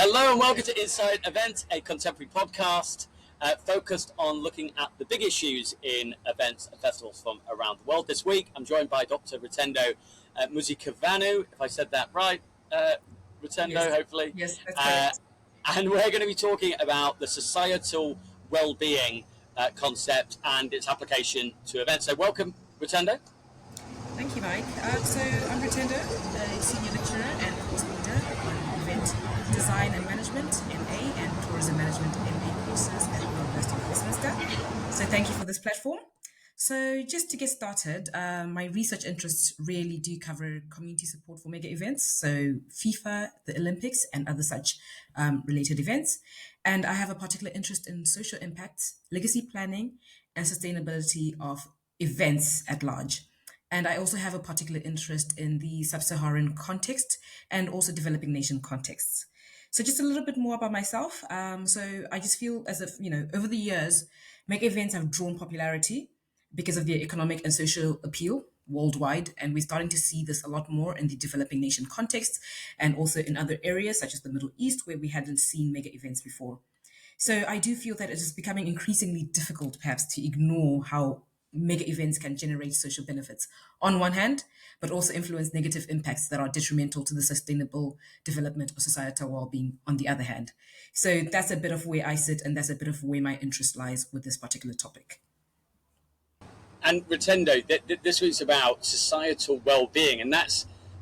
Hello and welcome to Inside Events, a contemporary podcast focused on looking at the big issues in events and festivals from around the world. This week, I'm joined by Dr. Rutendo Musikavanhu, if I said that right, Rutendo, Yes. hopefully. Yes, that's correct. And we're going to be talking about the societal well-being concept and its application to events. So welcome, Rutendo. Thank you, Mike. So I'm Rutendo, a senior lecturer and course leader on event design and management, MA, and tourism management, MA courses at the University of Westminster. So thank you for this platform. So just to get started, my research interests really do cover community support for mega events, so FIFA, the Olympics, and other such related events. And I have a particular interest in social impacts, legacy planning, and sustainability of events at large. And I also have a particular interest in the sub-Saharan context and also developing nation contexts. So just a little bit more about myself. So I just feel as if, over the years, mega events have drawn popularity because of their economic and social appeal worldwide. And we're starting to see this a lot more in the developing nation context and also in other areas such as the Middle East, where we hadn't seen mega events before. So I do feel that it is becoming increasingly difficult, perhaps, to ignore how mega events can generate social benefits on one hand, but also influence negative impacts that are detrimental to the sustainable development of societal well-being on the other hand. So that's a bit of where I sit, and that's a bit of where my interest lies with this particular topic. And Rutendo, this week's about societal well-being, and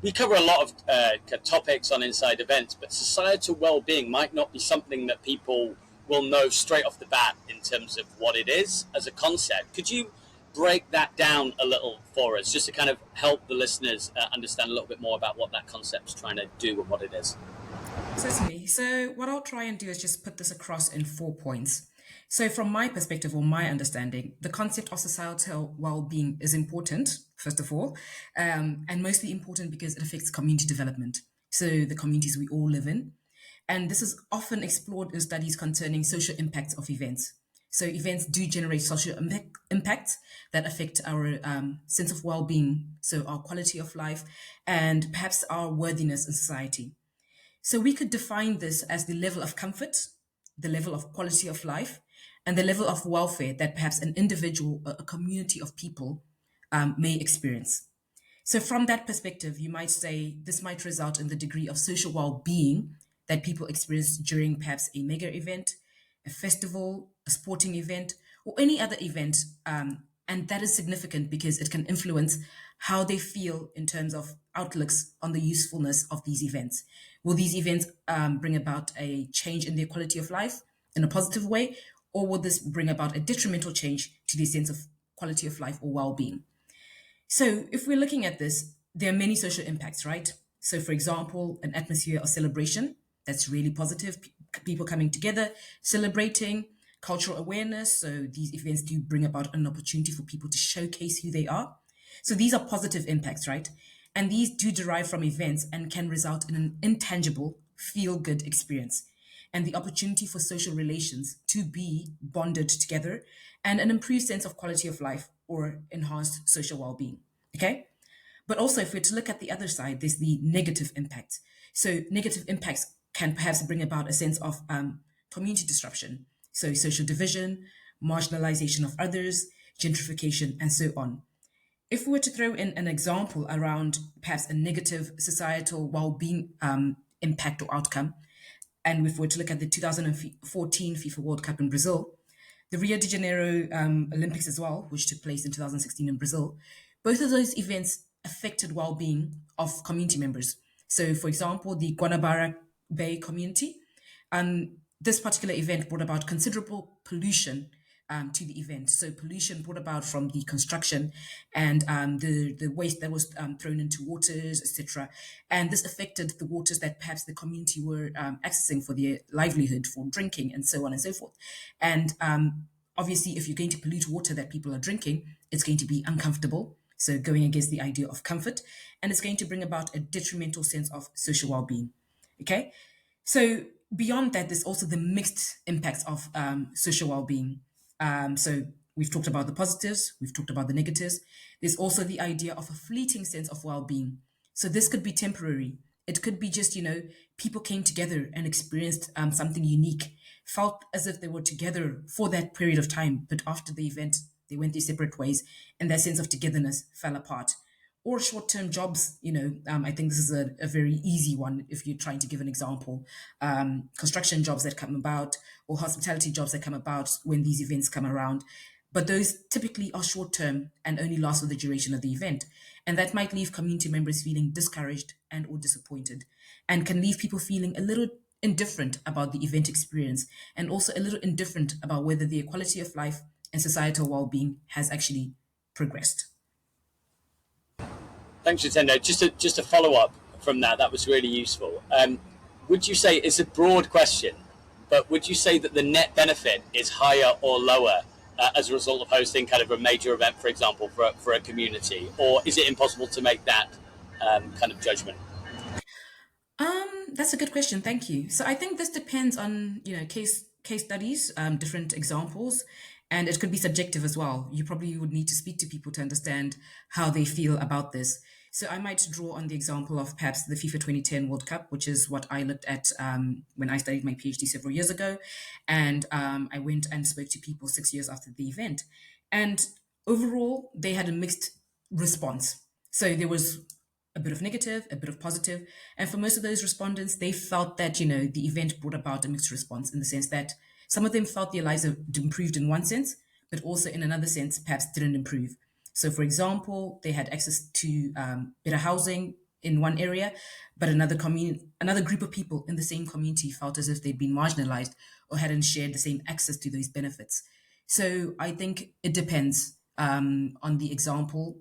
we cover a lot of topics on Inside Events, but societal well-being might not be something that people will know straight off the bat in terms of what it is as a concept. Could you break that down a little for us, just to kind of help the listeners understand a little bit more about what that concept's trying to do and what it is? Certainly. So what I'll try and do is just put this across in 4 points. So from my perspective or my understanding, the concept of societal well-being is important, first of all, and mostly important because it affects community development. So the communities we all live in. And this is often explored in studies concerning social impacts of events. So events do generate social impacts that affect our sense of well-being, so our quality of life, and perhaps our worthiness in society. So we could define this as the level of comfort, the level of quality of life, and the level of welfare that perhaps an individual or a community of people may experience. So from that perspective, you might say this might result in the degree of social well-being that people experience during perhaps a mega event, a festival, a sporting event, or any other event. And that is significant because it can influence how they feel in terms of outlooks on the usefulness of these events. Will these events bring about a change in their quality of life in a positive way, or will this bring about a detrimental change to their sense of quality of life or well-being? So if we're looking at this, there are many social impacts, right? So for example, an atmosphere of celebration, that's really positive. People coming together, celebrating, cultural awareness. So these events do bring about an opportunity for people to showcase who they are. So these are positive impacts, right? And these do derive from events and can result in an intangible, feel good experience and the opportunity for social relations to be bonded together and an improved sense of quality of life or enhanced social well being. Okay? But also, if we're to look at the other side, there's the negative impacts. So, negative impacts can perhaps bring about a sense of community disruption. So, social division, marginalization of others, gentrification, and so on. If we were to throw in an example around perhaps a negative societal well-being impact or outcome, and if we were to look at the 2014 FIFA World Cup in Brazil, the Rio de Janeiro Olympics as well, which took place in 2016 in Brazil, both of those events affected well-being of community members. So, for example, the Guanabara Bay community, this particular event brought about considerable pollution to the event. So pollution brought about from the construction and the waste that was thrown into waters, etc. And this affected the waters that perhaps the community were accessing for their livelihood, for drinking, and so on and so forth. And obviously, if you're going to pollute water that people are drinking, it's going to be uncomfortable. So going against the idea of comfort, and it's going to bring about a detrimental sense of social well-being. Okay, so beyond that, there's also the mixed impacts of social well-being. So we've talked about the positives, we've talked about the negatives. There's also the idea of a fleeting sense of well-being. So this could be temporary It could be just, people came together and experienced something unique, felt as if they were together for that period of time, but after the event, they went their separate ways, and their sense of togetherness fell apart. Or short term jobs, I think this is a very easy one if you're trying to give an example. Construction jobs that come about, or hospitality jobs that come about when these events come around. But those typically are short term and only last for the duration of the event. And that might leave community members feeling discouraged and or disappointed, and can leave people feeling a little indifferent about the event experience, and also a little indifferent about whether their quality of life and societal well-being has actually progressed. Thanks, Rutendo. Just a follow up from that. That was really useful. Would you say it's a broad question, but would you say that the net benefit is higher or lower as a result of hosting kind of a major event, for example, for a community, or is it impossible to make that kind of judgment? That's a good question. Thank you. So I think this depends on case studies, different examples, and it could be subjective as well. You probably would need to speak to people to understand how they feel about this. So I might draw on the example of perhaps the FIFA 2010 World Cup, which is what I looked at when I studied my PhD several years ago, and I went and spoke to people 6 years after the event, and overall they had a mixed response. So there was a bit of negative, a bit of positive. And for most of those respondents, they felt that, the event brought about a mixed response in the sense that some of them felt their lives have improved in one sense, but also in another sense, perhaps didn't improve. So, for example, they had access to better housing in one area, but another group of people in the same community felt as if they'd been marginalized or hadn't shared the same access to those benefits. So I think it depends on the example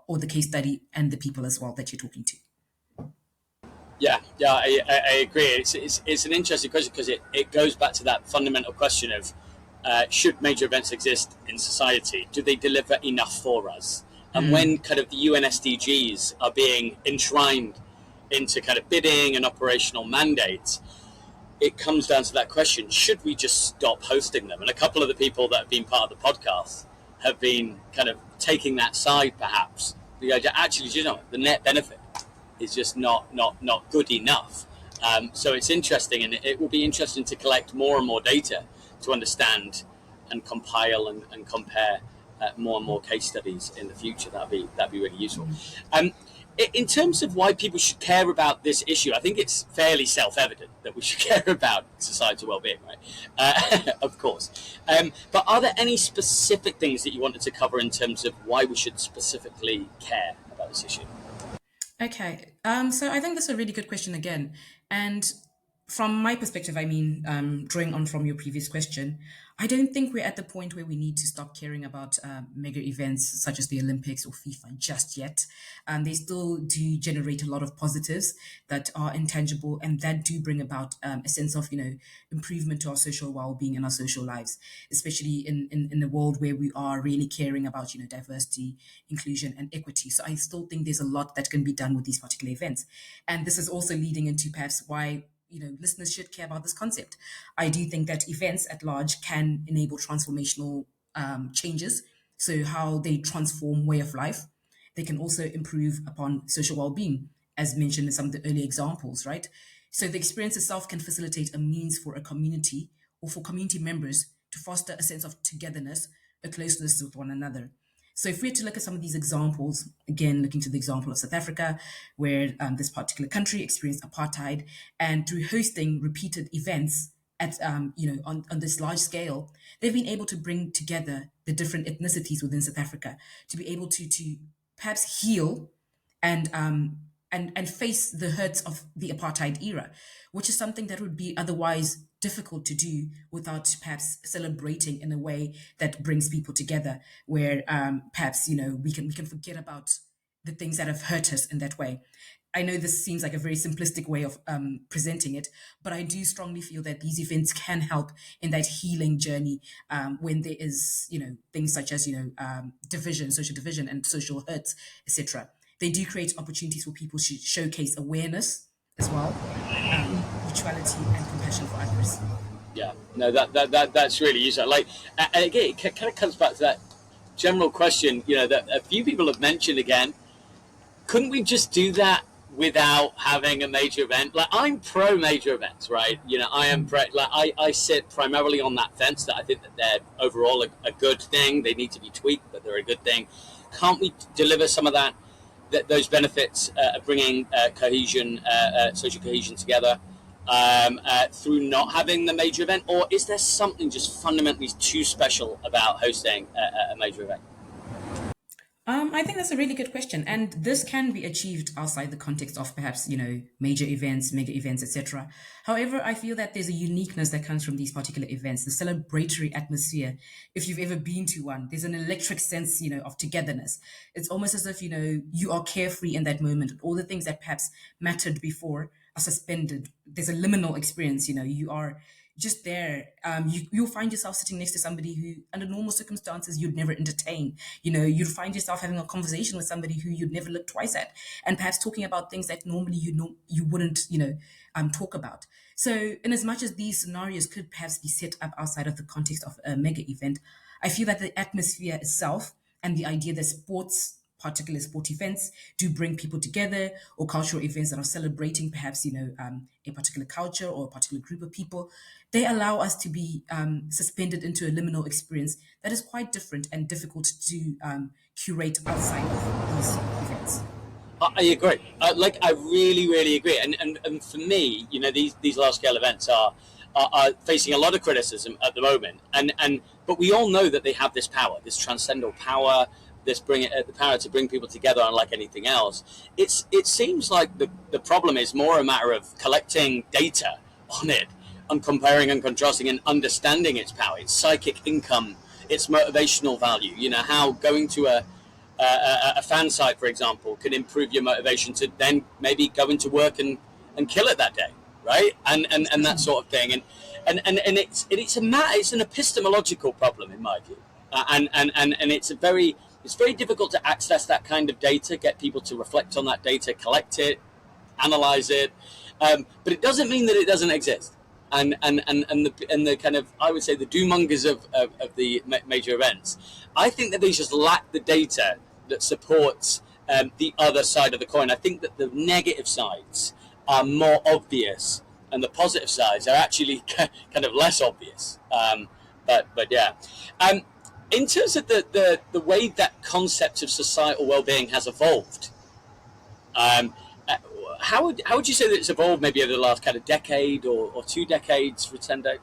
or the case study and the people as well that you're talking to. Yeah, I agree. It's an interesting question because it goes back to that fundamental question of should major events exist in society? Do they deliver enough for us? And when kind of the UN SDGs are being enshrined into kind of bidding and operational mandates, it comes down to that question: should we just stop hosting them? And a couple of the people that have been part of the podcast have been kind of taking that side, perhaps. Actually, the net benefit is just not good enough. So it's interesting, and it will be interesting to collect more and more data to understand and compile and compare more and more case studies in the future. That'd be really useful. In terms of why people should care about this issue, I think it's fairly self-evident that we should care about societal well-being, right? Of course. But are there any specific things that you wanted to cover in terms of why we should specifically care about this issue? Okay. So I think that's a really good question again. And from my perspective, I mean, drawing on from your previous question, I don't think we're at the point where we need to stop caring about mega events such as the Olympics or FIFA just yet. They still do generate a lot of positives that are intangible and that do bring about a sense of, improvement to our social well-being and our social lives, especially in a world where we are really caring about, diversity, inclusion, and equity. So I still think there's a lot that can be done with these particular events. And this is also leading into perhaps why listeners should care about this concept. I do think that events at large can enable transformational changes. So how they transform way of life, they can also improve upon social well-being, as mentioned in some of the early examples, right? So the experience itself can facilitate a means for a community or for community members to foster a sense of togetherness, a closeness with one another. So if we were to look at some of these examples, again, looking to the example of South Africa, where this particular country experienced apartheid, and through hosting repeated events at, on this large scale, they've been able to bring together the different ethnicities within South Africa to be able to perhaps heal and and face the hurts of the apartheid era, which is something that would be otherwise difficult to do without perhaps celebrating in a way that brings people together, where perhaps we can forget about the things that have hurt us in that way. I know this seems like a very simplistic way of presenting it, but I do strongly feel that these events can help in that healing journey when there is, things such as, division, social division, and social hurts, etc. They do create opportunities for people to showcase awareness as well, mutuality, and compassion for others. Yeah, no, that's really useful. And again, it kind of comes back to that general question, that a few people have mentioned again. Couldn't we just do that without having a major event. Like I'm pro major events, right? You know, I am like I sit primarily on that fence that I think that they're overall a good thing. They need to be tweaked, but they're a good thing. Can't we deliver some of those benefits of bringing cohesion, social cohesion together through not having the major event, or is there something just fundamentally too special about hosting a major event? I think that's a really good question, and this can be achieved outside the context of perhaps major events, mega events, etc. However, I feel that there's a uniqueness that comes from these particular events, the celebratory atmosphere. If you've ever been to one, there's an electric sense, of togetherness. It's almost as if you are carefree in that moment. All the things that perhaps mattered before are suspended. There's a liminal experience. You are just there. You'll find yourself sitting next to somebody who, under normal circumstances, you'd never entertain. You'd find yourself having a conversation with somebody who you'd never look twice at, and perhaps talking about things that normally you wouldn't, talk about. So, in as much as these scenarios could perhaps be set up outside of the context of a mega event, I feel that the atmosphere itself and the idea that particular sport events do bring people together, or cultural events that are celebrating perhaps a particular culture or a particular group of people, they allow us to be suspended into a liminal experience that is quite different and difficult to curate outside of these events. I agree. Like I really, really agree. And for me, these large scale events are facing a lot of criticism at the moment. And but we all know that they have this power, this transcendental power, the power to bring people together, unlike anything else. It seems like the problem is more a matter of collecting data on it, and comparing and contrasting and understanding its power, its psychic income, its motivational value. How going to a fan site, for example, can improve your motivation to then maybe go into work and kill it that day, right? And that sort of thing. And it's an epistemological problem in my view, and it's very difficult to access that kind of data, get people to reflect on that data, collect it, analyze it, but it doesn't mean that it doesn't exist. And the kind of, I would say, the doomongers of the major events, I think that they just lack the data that supports the other side of the coin. I think that the negative sides are more obvious, and the positive sides are actually kind of less obvious. But yeah. In terms of the way that concept of societal well-being has evolved, um, uh, how would you say that it's evolved maybe over the last kind of decade or 2 decades, Rutendo?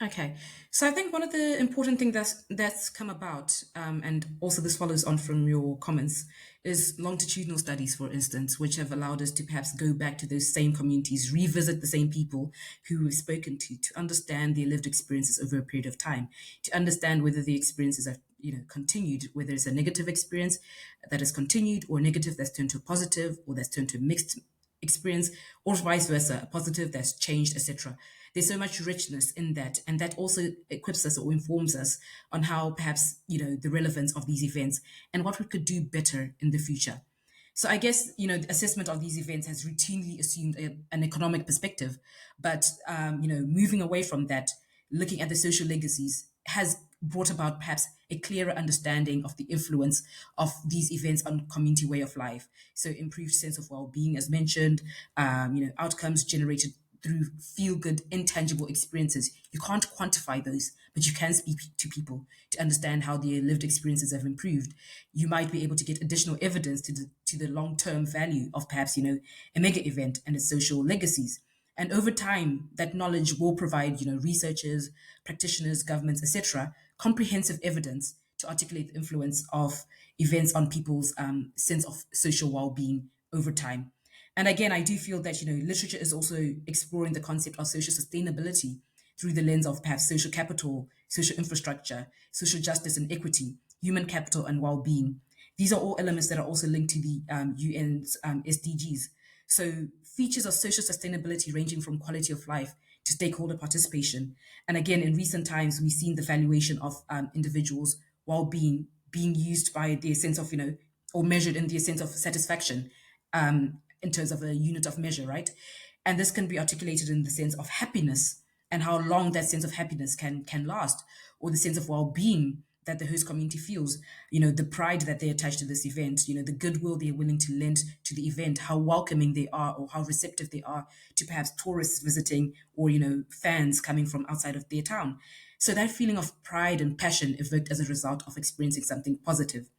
Okay, so I think one of the important things that's come about, and also this follows on from your comments, is longitudinal studies, for instance, which have allowed us to perhaps go back to those same communities, revisit the same people who we've spoken to understand their lived experiences over a period of time, to understand whether the experiences have continued, whether it's a negative experience that has continued, or negative that's turned to a positive, or that's turned to a mixed experience, or vice versa, a positive that's changed, etc. There's so much richness in that, and that also equips us or informs us on how perhaps the relevance of these events and what we could do better in the future. So I guess the assessment of these events has routinely assumed an economic perspective, but moving away from that, looking at the social legacies has brought about perhaps a clearer understanding of the influence of these events on community way of life. So improved sense of well-being, as mentioned, outcomes generated through feel-good, intangible experiences. You can't quantify those, but you can speak to people to understand how their lived experiences have improved. You might be able to get additional evidence to the long-term value of perhaps a mega event and its social legacies. And over time, that knowledge will provide, researchers, practitioners, governments, etc., comprehensive evidence to articulate the influence of events on people's sense of social well-being over time. And again, I do feel that literature is also exploring the concept of social sustainability through the lens of perhaps social capital, social infrastructure, social justice and equity, human capital and well-being. These are all elements that are also linked to the UN's SDGs. So features of social sustainability ranging from quality of life to stakeholder participation. And again, in recent times, we've seen the valuation of individuals' well-being being used by their sense of, or measured in their sense of satisfaction, in terms of a unit of measure, right? And this can be articulated in the sense of happiness and how long that sense of happiness can last, or the sense of well-being that the host community feels, the pride that they attach to this event, the goodwill they're willing to lend to the event, how welcoming they are or how receptive they are to perhaps tourists visiting or, fans coming from outside of their town. So that feeling of pride and passion evoked as a result of experiencing something positive.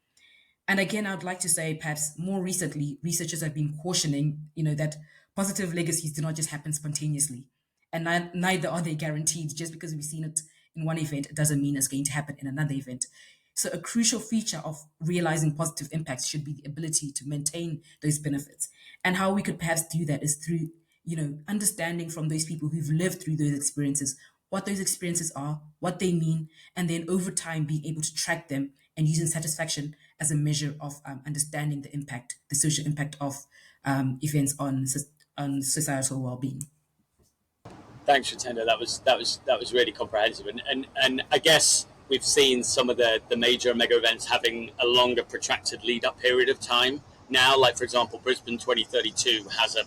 And again, I would like to say perhaps more recently, researchers have been cautioning, that positive legacies do not just happen spontaneously. And neither are they guaranteed. Just because we've seen it in one event, it doesn't mean it's going to happen in another event. So a crucial feature of realizing positive impacts should be the ability to maintain those benefits. And how we could perhaps do that is through, understanding from those people who've lived through those experiences what those experiences are, what they mean, and then over time being able to track them and using satisfaction as a measure of understanding the impact, the social impact of events on societal well-being. Thanks, Rutendo. That was really comprehensive, and I guess we've seen some of the major mega events having a longer, protracted lead-up period of time now. Like for example, Brisbane 2032 has a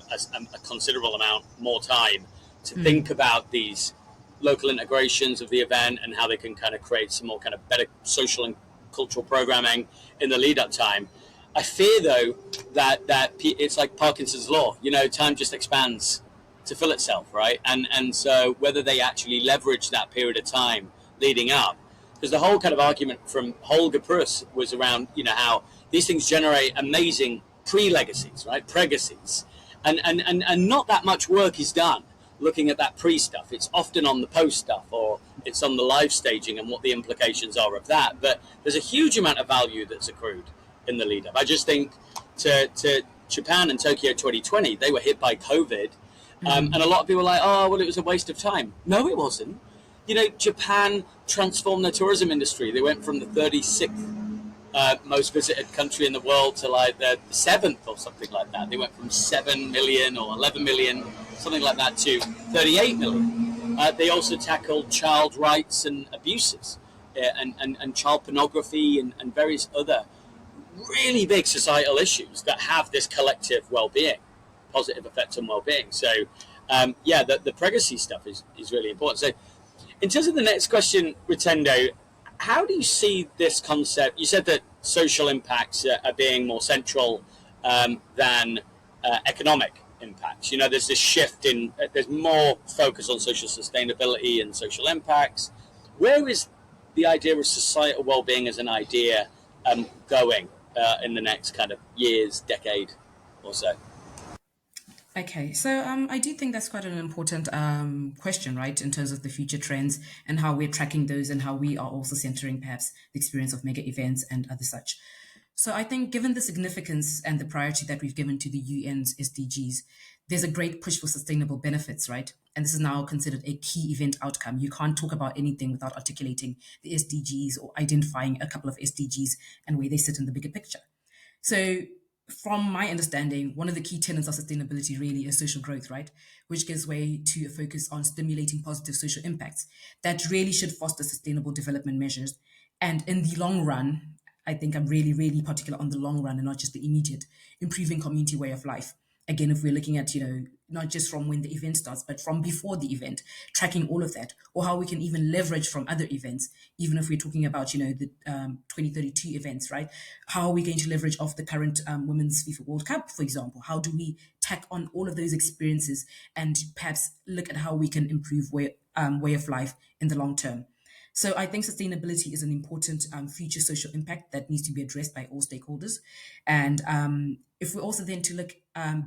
considerable amount more time to think about these local integrations of the event and how they can kind of create some more kind of better social and cultural programming in the lead-up time. I fear though that it's like Parkinson's law. Time just expands to fill itself, right? And so whether they actually leverage that period of time leading up, because the whole kind of argument from Holger Prus was around, how these things generate amazing pre-legacies, right? Pregacies, and not that much work is done looking at that pre stuff. It's often on the post stuff, or it's on the live staging and what the implications are of that. But there's a huge amount of value that's accrued in the lead up. I just think to Japan and Tokyo 2020, they were hit by COVID. And a lot of people are like, oh, well, it was a waste of time. No, it wasn't. Japan transformed their tourism industry. They went from the 36th most visited country in the world to like the 7th or something like that. They went from 7 million or 11 million, something like that, to 38 million. They also tackled child rights and abuses and child pornography and various other really big societal issues that have this collective well-being, positive effect on well-being. So, the pregnancy stuff is really important. So, in terms of the next question, Rutendo, how do you see this concept? You said that social impacts are being more central than economic impacts. There's this shift there's more focus on social sustainability and social impacts. Where is the idea of societal well-being as an idea going in the next kind of years, decade or so? Okay, so I do think that's quite an important question, right, in terms of the future trends and how we're tracking those and how we are also centering perhaps the experience of mega events and other such. So I think given the significance and the priority that we've given to the UN's SDGs, there's a great push for sustainable benefits, right? And this is now considered a key event outcome. You can't talk about anything without articulating the SDGs or identifying a couple of SDGs and where they sit in the bigger picture. So from my understanding, one of the key tenets of sustainability really is social growth, right? Which gives way to a focus on stimulating positive social impacts that really should foster sustainable development measures. And in the long run, I think I'm really, really particular on the long run and not just the immediate, improving community way of life. Again, if we're looking at, not just from when the event starts, but from before the event, tracking all of that, or how we can even leverage from other events, even if we're talking about, the 2032 events, right? How are we going to leverage off the current Women's FIFA World Cup, for example? How do we tack on all of those experiences and perhaps look at how we can improve way of life in the long term? So I think sustainability is an important future social impact that needs to be addressed by all stakeholders. And if we're also then to look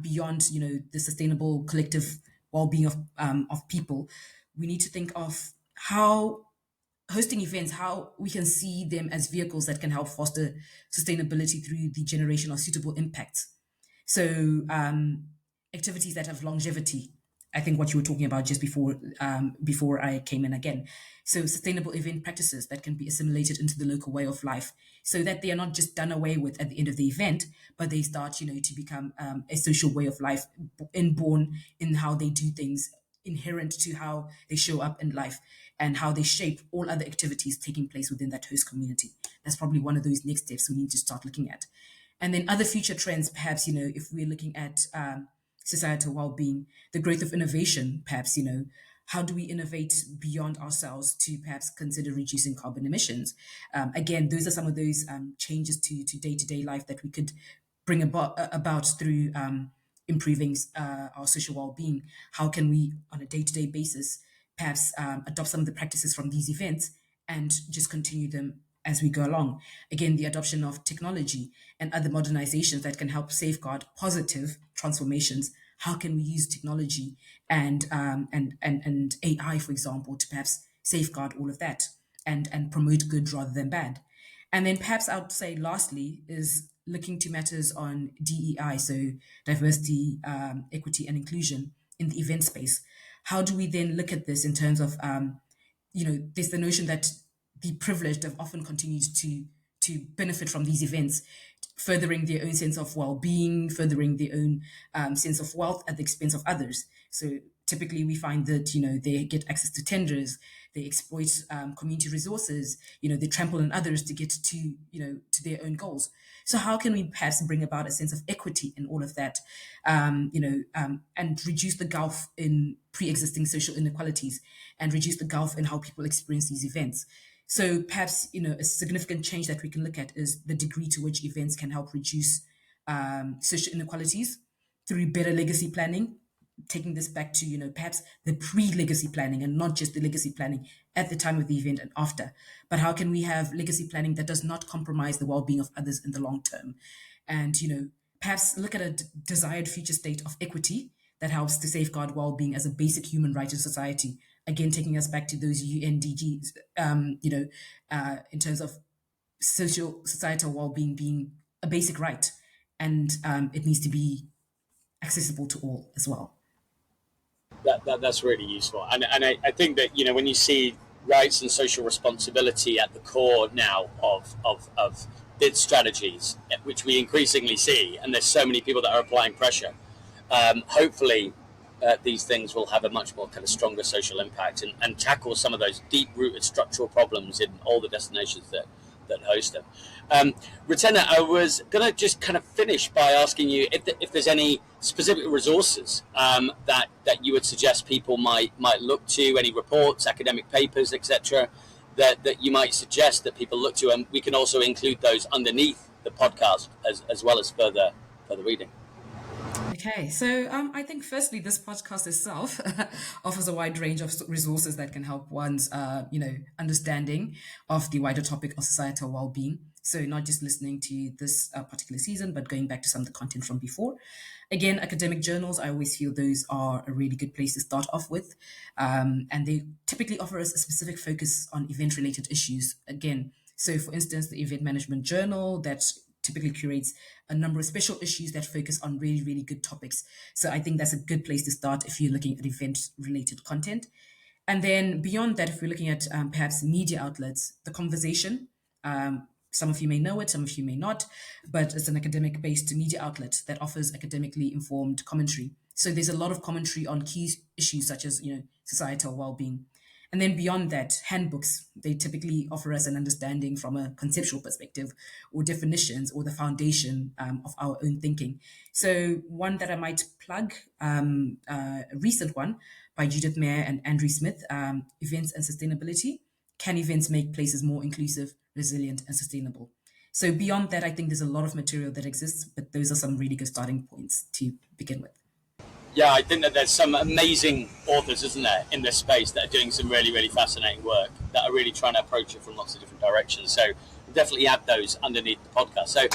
beyond, the sustainable collective well-being of people, we need to think of how hosting events, how we can see them as vehicles that can help foster sustainability through the generation of suitable impacts. So activities that have longevity. I think what you were talking about just before I came in again. So sustainable event practices that can be assimilated into the local way of life, so that they are not just done away with at the end of the event, but they start, to become a social way of life, inborn in how they do things, inherent to how they show up in life, and how they shape all other activities taking place within that host community. That's probably one of those next steps we need to start looking at. And then other future trends, perhaps, if we're looking at societal well-being, the growth of innovation, perhaps, how do we innovate beyond ourselves to perhaps consider reducing carbon emissions? Again, those are some of those changes to day-to-day life that we could bring about through improving our social well-being. How can we, on a day-to-day basis, perhaps adopt some of the practices from these events and just continue them as we go along? Again, the adoption of technology and other modernizations that can help safeguard positive transformations. How can we use technology and AI, for example, to perhaps safeguard all of that and promote good rather than bad? And then perhaps I would say lastly is looking to matters on DEI, so diversity, equity, and inclusion in the event space. How do we then look at this in terms of, there's the notion that the privileged have often continued to benefit from these events, furthering their own sense of well-being, furthering their own sense of wealth at the expense of others. So typically we find that, they get access to tenders, they exploit community resources, they trample on others to get to their own goals. So how can we perhaps bring about a sense of equity in all of that, and reduce the gulf in pre-existing social inequalities and reduce the gulf in how people experience these events? So perhaps, a significant change that we can look at is the degree to which events can help reduce social inequalities through better legacy planning, taking this back to, perhaps the pre-legacy planning and not just the legacy planning at the time of the event and after. But how can we have legacy planning that does not compromise the well-being of others in the long term? And, perhaps look at a desired future state of equity that helps to safeguard well-being as a basic human right in society. Again, taking us back to those UNDGs, in terms of societal well-being being a basic right, and it needs to be accessible to all as well. That's really useful, and I think that when you see rights and social responsibility at the core now of bid strategies, which we increasingly see, and there's so many people that are applying pressure. Hopefully, these things will have a much more kind of stronger social impact and tackle some of those deep-rooted structural problems in all the destinations that host them. Rutendo, I was going to just kind of finish by asking you if there's any specific resources that you would suggest people might look to, any reports, academic papers, etc., that you might suggest that people look to, and we can also include those underneath the podcast as well as further reading. Okay, so I think firstly, this podcast itself offers a wide range of resources that can help one's, understanding of the wider topic of societal well-being. So not just listening to this particular season, but going back to some of the content from before. Again, academic journals, I always feel those are a really good place to start off with. And they typically offer us a specific focus on event-related issues. Again, so for instance, the Event Management Journal that typically curates a number of special issues that focus on really, really good topics. So I think that's a good place to start if you're looking at event-related content. And then beyond that, if we're looking at perhaps media outlets, The Conversation, some of you may know it, some of you may not, but it's an academic-based media outlet that offers academically informed commentary. So there's a lot of commentary on key issues such as, societal well-being. And then beyond that, handbooks, they typically offer us an understanding from a conceptual perspective or definitions or the foundation of our own thinking. So one that I might plug, a recent one by Judith Mayer and Andrew Smith, Events and Sustainability. Can events make places more inclusive, resilient, and sustainable? So beyond that, I think there's a lot of material that exists, but those are some really good starting points to begin with. Yeah, I think that there's some amazing authors, isn't there, in this space that are doing some really, really fascinating work that are really trying to approach it from lots of different directions. So we'll definitely add those underneath the podcast. So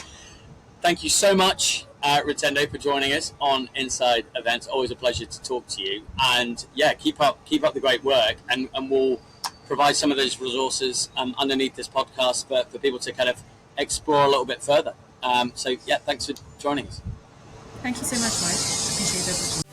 thank you so much, Rutendo, for joining us on Inside Events. Always a pleasure to talk to you. And yeah, keep up the great work, and we'll provide some of those resources underneath this podcast for people to kind of explore a little bit further. So yeah, thanks for joining us. Thank you so much, Mike. Appreciate it.